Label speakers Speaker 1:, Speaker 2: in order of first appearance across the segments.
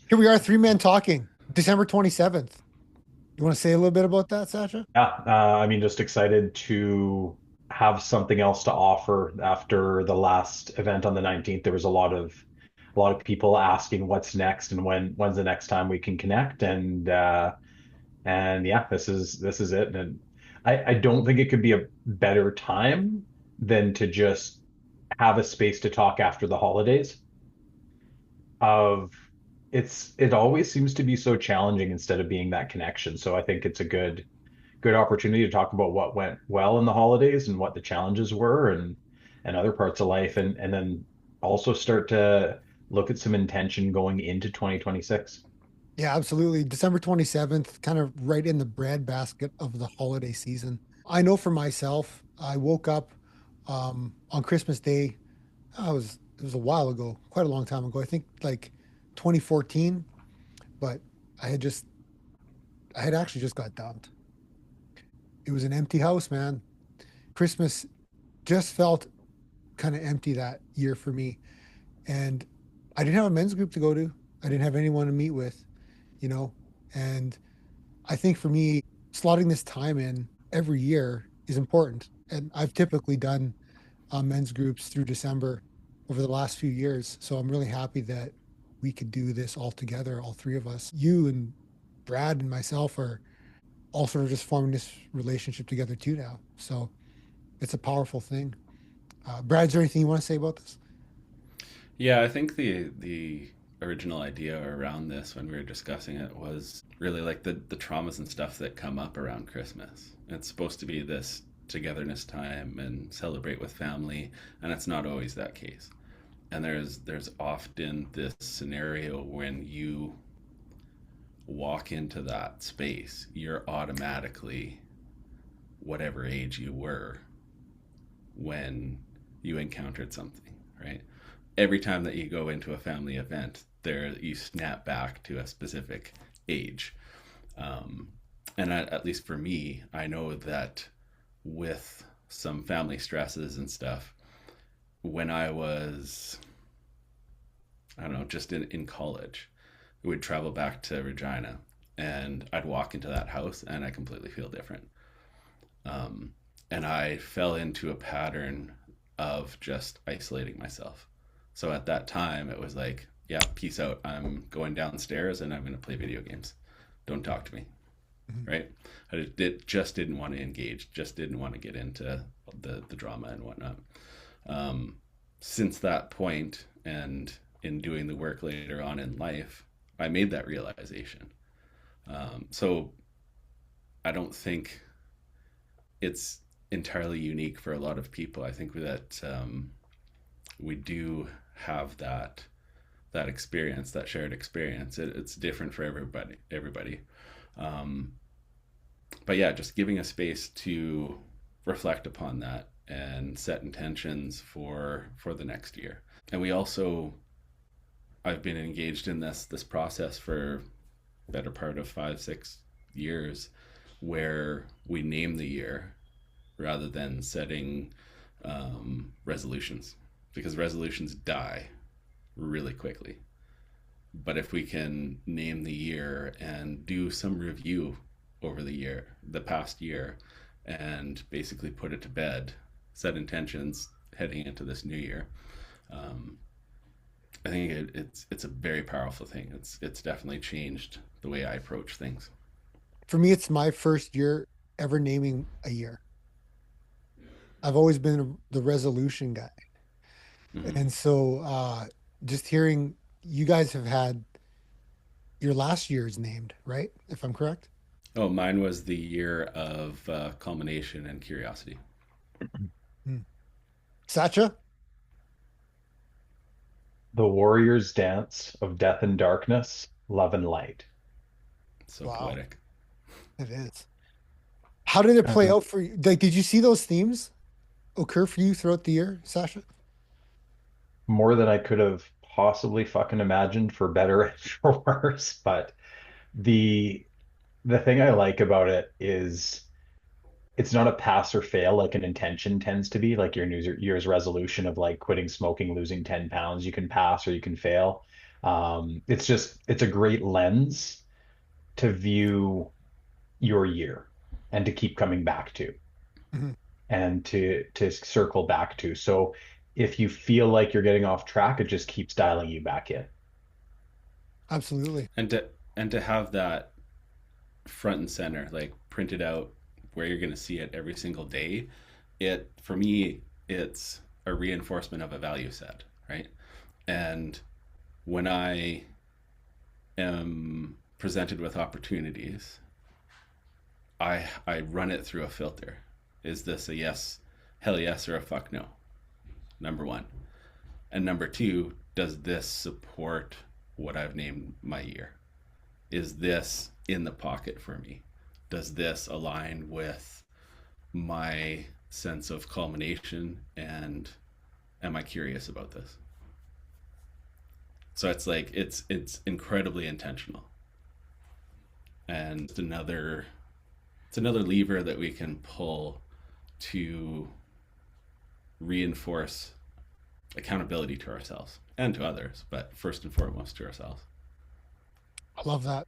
Speaker 1: Here we are, three men talking, December 27th. You want to say a little bit about that, Sasha?
Speaker 2: Yeah, I mean, just excited to have something else to offer after the last event on the 19th. There was a lot of people asking what's next and when's the next time we can connect. And yeah, this is it. And I don't think it could be a better time than to just have a space to talk after the holidays of it always seems to be so challenging instead of being that connection. So I think it's a good opportunity to talk about what went well in the holidays and what the challenges were and other parts of life and then also start to look at some intention going into 2026.
Speaker 1: Yeah, absolutely. December 27th, kind of right in the breadbasket of the holiday season. I know for myself, I woke up on Christmas Day. It was a while ago, quite a long time ago. I think like 2014, but I had just I had actually just got dumped. It was an empty house, man. Christmas just felt kind of empty that year for me. And I didn't have a men's group to go to. I didn't have anyone to meet with, you know. And I think for me, slotting this time in every year is important. And I've typically done men's groups through December over the last few years. So I'm really happy that we could do this all together, all three of us. You and Brad and myself are all sort of just forming this relationship together too now. So it's a powerful thing. Brad, is there anything you want to say about this?
Speaker 3: Yeah, I think the original idea around this when we were discussing it was really like the traumas and stuff that come up around Christmas. It's supposed to be this togetherness time and celebrate with family, and it's not always that case. And there's often this scenario when you walk into that space, you're automatically whatever age you were when you encountered something, right? Every time that you go into a family event, there you snap back to a specific age. Um, and at least for me, I know that with some family stresses and stuff, when I was, I don't know, just in college, we'd travel back to Regina and I'd walk into that house and I completely feel different. Um, and I fell into a pattern of just isolating myself. So at that time, it was like, yeah, peace out. I'm going downstairs and I'm going to play video games. Don't talk to me,
Speaker 1: Mhm.
Speaker 3: right? Just didn't want to engage, just didn't want to get into the drama and whatnot. Um, since that point, and in doing the work later on in life, I made that realization. So I don't think it's entirely unique for a lot of people. I think that we do have that experience, that shared experience. It's different for everybody. Um, but yeah, just giving a space to reflect upon that and set intentions for the next year. And we also, I've been engaged in this process for better part of 5 6 years, where we name the year rather than setting resolutions, because resolutions die really quickly. But if we can name the year and do some review over the past year, and basically put it to bed, set intentions heading into this new year, um, I think it's a very powerful thing. It's definitely changed the way I approach things.
Speaker 1: For me, it's my first year ever naming a year. I've always been the resolution guy.
Speaker 3: Mm-hmm.
Speaker 1: And so just hearing you guys have had your last year's named, right? If I'm correct.
Speaker 3: Oh, mine was the year of culmination and curiosity.
Speaker 1: Hmm. Sacha?
Speaker 2: The warrior's dance of death and darkness, love and light.
Speaker 3: So
Speaker 1: Wow,
Speaker 3: poetic.
Speaker 1: it is. How did it play
Speaker 2: And
Speaker 1: out for you? Like, did you see those themes occur for you throughout the year, Sasha?
Speaker 2: more than I could have possibly fucking imagined, for better and for worse. But the the thing I like about it is it's not a pass or fail like an intention tends to be, like your New Year's resolution of like quitting smoking, losing 10 pounds. You can pass or you can fail. It's a great lens to view your year and to keep coming back to
Speaker 1: Mhm.
Speaker 2: and to circle back to. So if you feel like you're getting off track, it just keeps dialing you back in.
Speaker 1: Absolutely.
Speaker 3: And to have that front and center, like printed out where you're going to see it every single day, it for me it's a reinforcement of a value set, right? And when I am presented with opportunities, I run it through a filter. Is this a yes, hell yes, or a fuck no? Number one. And number two, does this support what I've named my year? Is this in the pocket for me? Does this align with my sense of culmination? And am I curious about this? So it's like it's incredibly intentional, and it's another lever that we can pull to reinforce accountability to ourselves and to others, but first and foremost to ourselves.
Speaker 1: I love that.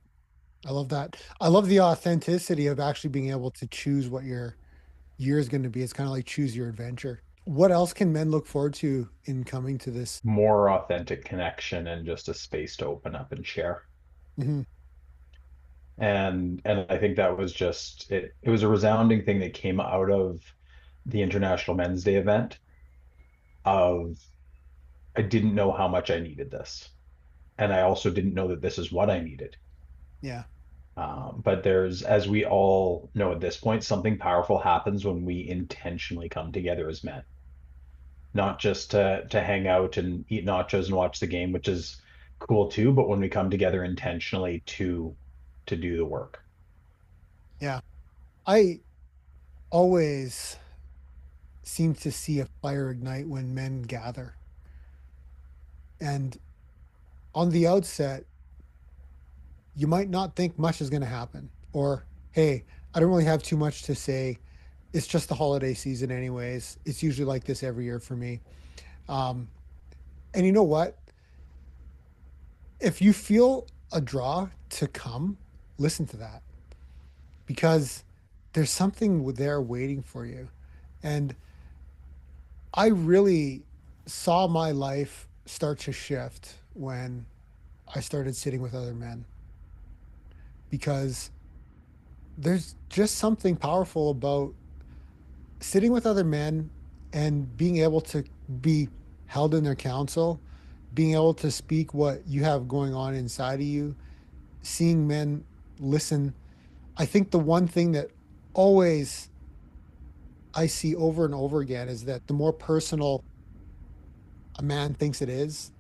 Speaker 1: I love that. I love the authenticity of actually being able to choose what your year is going to be. It's kind of like choose your adventure. What else can men look forward to in coming to this?
Speaker 2: More authentic connection and just a space to open up and share.
Speaker 1: Mhm.
Speaker 2: And I think that was just it. It was a resounding thing that came out of the International Men's Day event of I didn't know how much I needed this. And I also didn't know that this is what I needed.
Speaker 1: Yeah.
Speaker 2: But there's, as we all know at this point, something powerful happens when we intentionally come together as men, not just to hang out and eat nachos and watch the game, which is cool too, but when we come together intentionally to do the work.
Speaker 1: Yeah. I always seem to see a fire ignite when men gather. And on the outset, you might not think much is going to happen. Or, hey, I don't really have too much to say. It's just the holiday season, anyways. It's usually like this every year for me. Um, and you know what? If you feel a draw to come, listen to that because there's something there waiting for you. And I really saw my life start to shift when I started sitting with other men because there's just something powerful about sitting with other men and being able to be held in their counsel, being able to speak what you have going on inside of you, seeing men listen. I think the one thing that always I see over and over again is that the more personal a man thinks it is,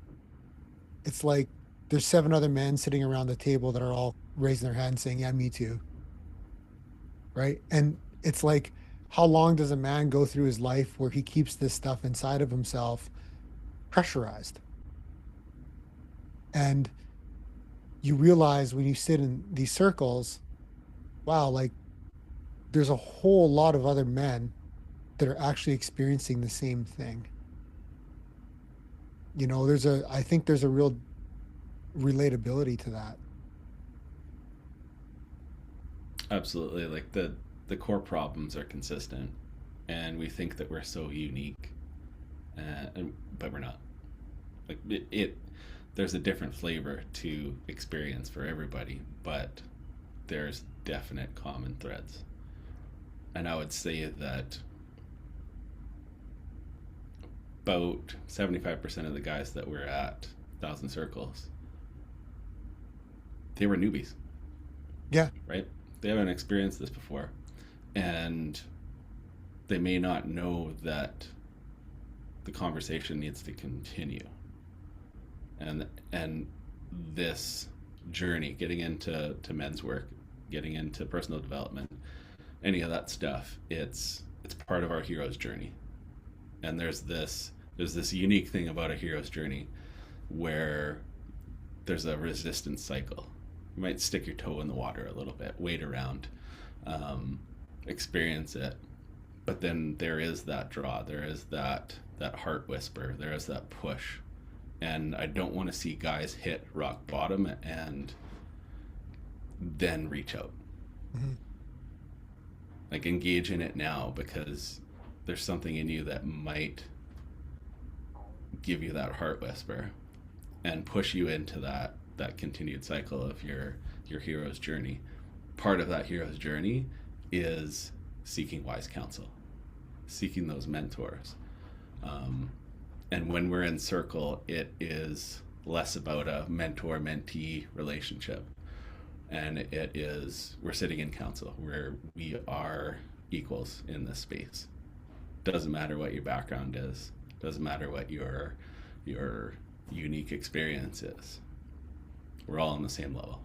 Speaker 1: it's like there's seven other men sitting around the table that are all raising their hand saying, "Yeah, me too." Right. And it's like, how long does a man go through his life where he keeps this stuff inside of himself pressurized? And you realize when you sit in these circles, wow, like there's a whole lot of other men that are actually experiencing the same thing. I think there's a real relatability to that.
Speaker 3: Absolutely. Like the core problems are consistent, and we think that we're so unique, but we're not. Like there's a different flavor to experience for everybody, but there's definite common threads. And I would say that about 75% of the guys that were at Thousand Circles, they were newbies,
Speaker 1: Yeah.
Speaker 3: right? They haven't experienced this before. And they may not know that the conversation needs to continue. And this journey, getting into men's work, getting into personal development, any of that stuff, it's part of our hero's journey. And there's this unique thing about a hero's journey where there's a resistance cycle. You might stick your toe in the water a little bit, wait around, um, experience it, but then there is that draw, there is that heart whisper, there is that push And I don't want to see guys hit rock bottom and then reach out.
Speaker 1: Mhm.
Speaker 3: Like, engage in it now, because there's something in you that might give you that heart whisper and push you into that continued cycle of your hero's journey. Part of that hero's journey is seeking wise counsel, seeking those mentors. Um, and when we're in circle, it is less about a mentor mentee relationship, and it is, we're sitting in council where we are equals in this space. Doesn't matter what your background is, doesn't matter what your unique experience is. We're all on the same level,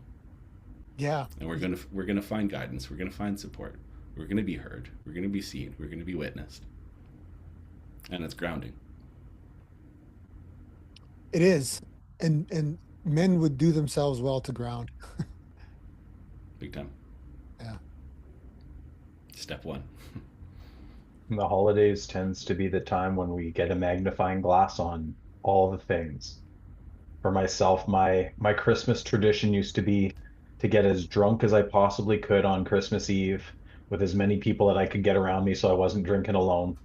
Speaker 1: Yeah.
Speaker 3: and we're gonna find guidance. We're gonna find support. We're gonna be heard. We're gonna be seen. We're gonna be witnessed, and it's grounding.
Speaker 1: It is. And men would do themselves well to ground.
Speaker 3: Big time.
Speaker 1: Yeah.
Speaker 3: Step one.
Speaker 2: The holidays tends to be the time when we get a magnifying glass on all the things. For myself, my Christmas tradition used to be to get as drunk as I possibly could on Christmas Eve with as many people that I could get around me so I wasn't drinking alone,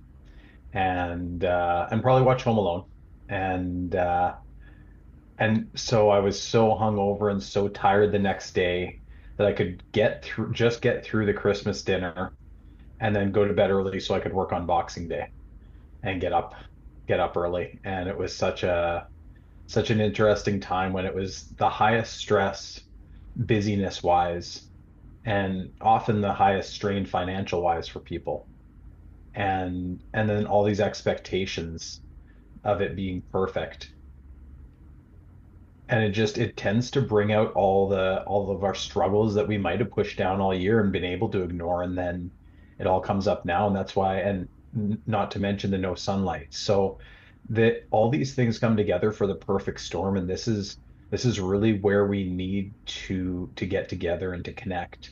Speaker 2: and probably watch Home Alone. And so I was so hungover and so tired the next day that I could get through the Christmas dinner and then go to bed early so I could work on Boxing Day and get up early. And it was such an interesting time when it was the highest stress, busyness wise, and often the highest strain financial wise for people. And then all these expectations of it being perfect. And it tends to bring out all of our struggles that we might have pushed down all year and been able to ignore, and then it all comes up now. And that's why, and not to mention the no sunlight. So that all these things come together for the perfect storm, and this is really where we need to get together and to connect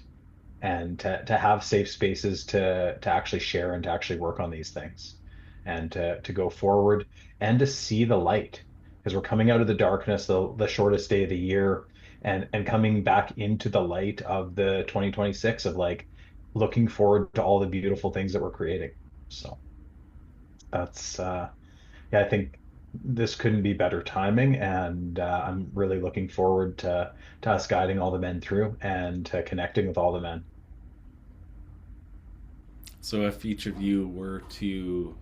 Speaker 2: and to have safe spaces to actually share and to actually work on these things and to go forward and to see the light, because we're coming out of the darkness, the shortest day of the year, and coming back into the light of the 2026 of like looking forward to all the beautiful things that we're creating. So that's yeah, I think this couldn't be better timing, and I'm really looking forward to us guiding all the men through and to connecting with all the men.
Speaker 3: So if each of you were to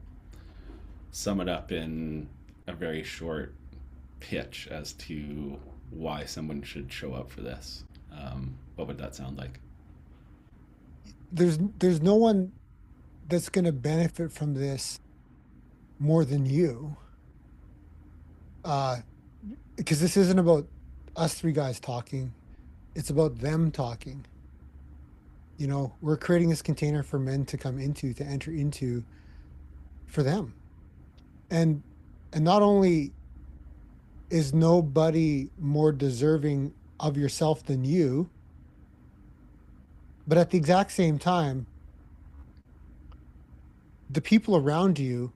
Speaker 3: sum it up in a very short pitch as to why someone should show up for this, what would that sound like?
Speaker 1: There's no one that's going to benefit from this more than you. Uh, because this isn't about us three guys talking. It's about them talking. We're creating this container for men to come into, to enter into for them. And and not only is nobody more deserving of yourself than you, but at the exact same time, the people around you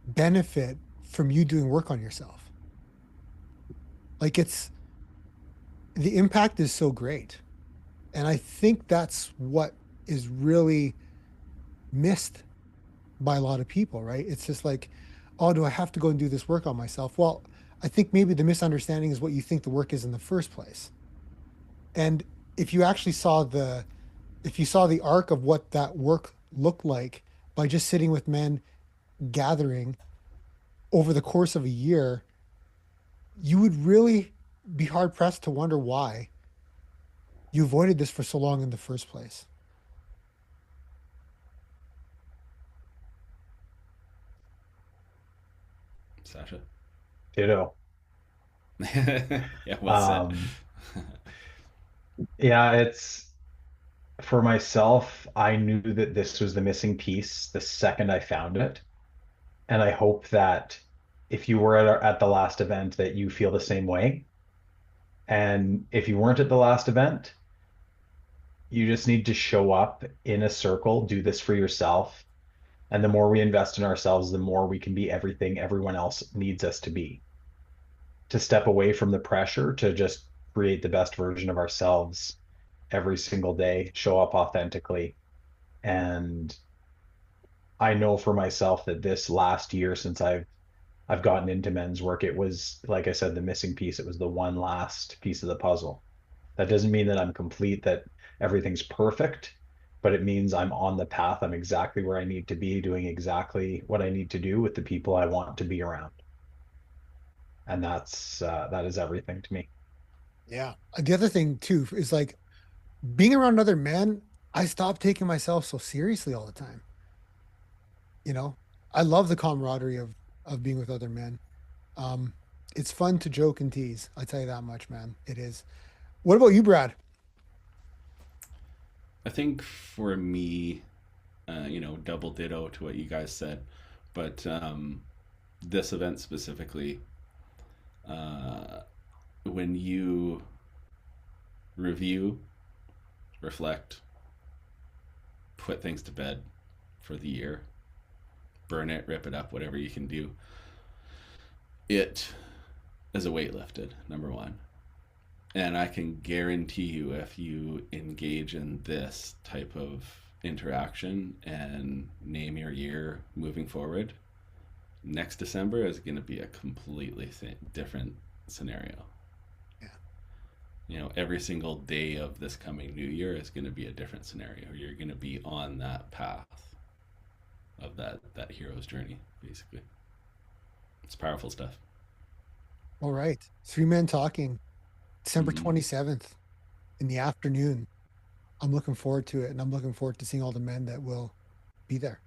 Speaker 1: benefit from you doing work on yourself. Like the impact is so great. And I think that's what is really missed by a lot of people, right? It's just like, oh, do I have to go and do this work on myself? Well, I think maybe the misunderstanding is what you think the work is in the first place. And if you actually if you saw the arc of what that work looked like by just sitting with men gathering over the course of a year, you would really be hard pressed to wonder why you avoided this for so long in the first place.
Speaker 3: Sasha?
Speaker 2: Ditto.
Speaker 3: Yeah, well said.
Speaker 2: Um, yeah, it's for myself, I knew that this was the missing piece the second I found it. And I hope that if you were at the last event, that you feel the same way. And if you weren't at the last event, you just need to show up in a circle, do this for yourself. And the more we invest in ourselves, the more we can be everything everyone else needs us to be. to step away from the pressure to just create the best version of ourselves every single day, show up authentically. And I know for myself that this last year since I've gotten into men's work, it was, like I said, the missing piece. It was the one last piece of the puzzle. That doesn't mean that I'm complete, that everything's perfect, but it means I'm on the path. I'm exactly where I need to be, doing exactly what I need to do with the people I want to be around. And that is everything to me.
Speaker 1: Yeah. The other thing too is like being around other men, I stopped taking myself so seriously all the time. You know, I love the camaraderie of being with other men. Um, it's fun to joke and tease. I tell you that much, man. It is. What about you, Brad?
Speaker 3: I think for me, double ditto to what you guys said, but this event specifically, uh, when you review, reflect, put things to bed for the year, burn it, rip it up, whatever you can do, it is a weight lifted, number one. And I can guarantee you, if you engage in this type of interaction and name your year moving forward, next December is going to be a completely different scenario.
Speaker 1: Yeah.
Speaker 3: Every single day of this coming new year is going to be a different scenario. You're going to be on that path of that hero's journey, basically. It's powerful stuff.
Speaker 1: All right. Three men talking, December
Speaker 3: Mm-hmm.
Speaker 1: 27th in the afternoon. I'm looking forward to it, and I'm looking forward to seeing all the men that will be there.